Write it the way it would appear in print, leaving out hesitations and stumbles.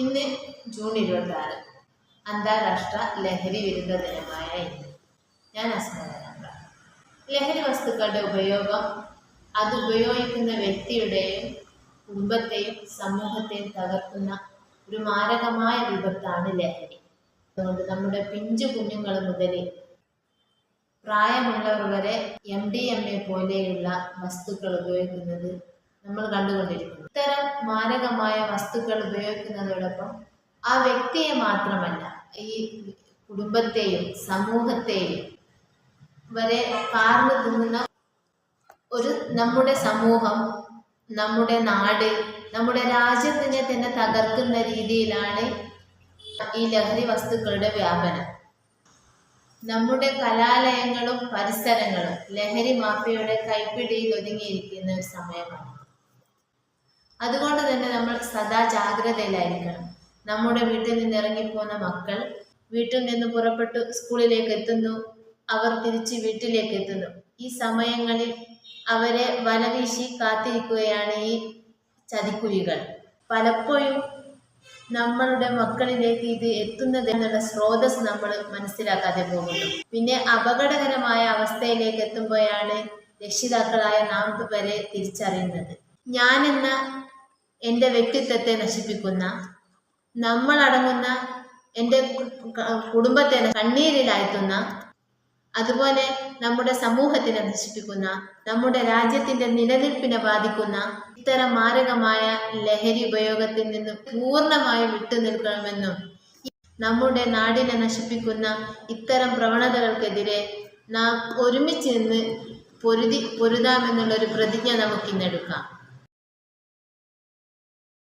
ഇന്ന് ജൂൺ 26 അന്താരാഷ്ട്ര ലഹരി വിരുദ്ധ ദിനമായ ഇന്ന് ഞാൻ അസ്മരണ. ലഹരി വസ്തുക്കളുടെ ഉപയോഗം അത് ഉപയോഗിക്കുന്ന വ്യക്തിയുടെയും കുടുംബത്തെയും സമൂഹത്തെയും തകർക്കുന്ന ഒരു മാരകമായ വിപത്താണ് ലഹരി. അതുകൊണ്ട് നമ്മുടെ പിഞ്ചു കുഞ്ഞുങ്ങൾ മുതൽ പ്രായമുള്ളവർ വരെ MDMA പോലെയുള്ള വസ്തുക്കൾ ഉപയോഗിക്കുന്നത് നമ്മൾ കണ്ടുകൊണ്ടിരിക്കുന്നു. ഇത്തരം മാരകമായ വസ്തുക്കൾ ഉപയോഗിക്കുന്നതോടൊപ്പം ആ വ്യക്തിയെ മാത്രമല്ല, ഈ കുടുംബത്തെയും സമൂഹത്തെയും വരെ കാർന്നു തിന്നുന്ന ഒരു നമ്മുടെ സമൂഹം, നമ്മുടെ നാട്, നമ്മുടെ രാജ്യത്തിനെ തന്നെ തകർക്കുന്ന രീതിയിലാണ് ഈ ലഹരി വസ്തുക്കളുടെ വ്യാപനം. നമ്മുടെ കലാലയങ്ങളും പരിസരങ്ങളും ലഹരി മാഫിയയുടെ കൈപ്പിടിയിൽ ഒതുങ്ങിയിരിക്കുന്ന ഒരു സമയമാണ്. അതുകൊണ്ട് തന്നെ നമ്മൾ സദാ ജാഗ്രതയിലായിരിക്കണം. നമ്മുടെ വീട്ടിൽ നിന്ന് ഇറങ്ങിപ്പോകുന്ന മക്കൾ വീട്ടിൽ നിന്ന് പുറപ്പെട്ടു സ്കൂളിലേക്ക് എത്തുന്നു, അവർ തിരിച്ച് വീട്ടിലേക്ക് എത്തുന്നു. ഈ സമയങ്ങളിൽ അവരെ വലവീശി കാത്തിരിക്കുകയാണ് ഈ ചതിക്കുഴികൾ. പലപ്പോഴും നമ്മളുടെ മക്കളിലേക്ക് ഇത് എത്തുന്നത് എന്നുള്ള സ്രോതസ് നമ്മൾ മനസ്സിലാക്കാതെ പോകുന്നു. പിന്നെ അപകടകരമായ അവസ്ഥയിലേക്ക് എത്തുമ്പോഴാണ് രക്ഷിതാക്കളായ നാം വരെ തിരിച്ചറിയുന്നത്. ഞാനെന്ന എൻ്റെ വ്യക്തിത്വത്തെ നശിപ്പിക്കുന്ന, നമ്മളടങ്ങുന്ന എൻ്റെ കുടുംബത്തെ കണ്ണീരിലാഴ്ത്തുന്ന, അതുപോലെ നമ്മുടെ സമൂഹത്തിനെ നശിപ്പിക്കുന്ന, നമ്മുടെ രാജ്യത്തിൻ്റെ നിലനിൽപ്പിനെ ബാധിക്കുന്ന ഇത്തരം മാരകമായ ലഹരി ഉപയോഗത്തിൽ നിന്ന് പൂർണ്ണമായും വിട്ടുനിൽക്കണമെന്നും നമ്മുടെ നാടിനെ നശിപ്പിക്കുന്ന ഇത്തരം പ്രവണതകൾക്കെതിരെ നാം ഒരുമിച്ച് നിന്ന് പൊരുതാമെന്നുള്ളൊരു പ്രതിജ്ഞ നമുക്കിന്നെടുക്കാം.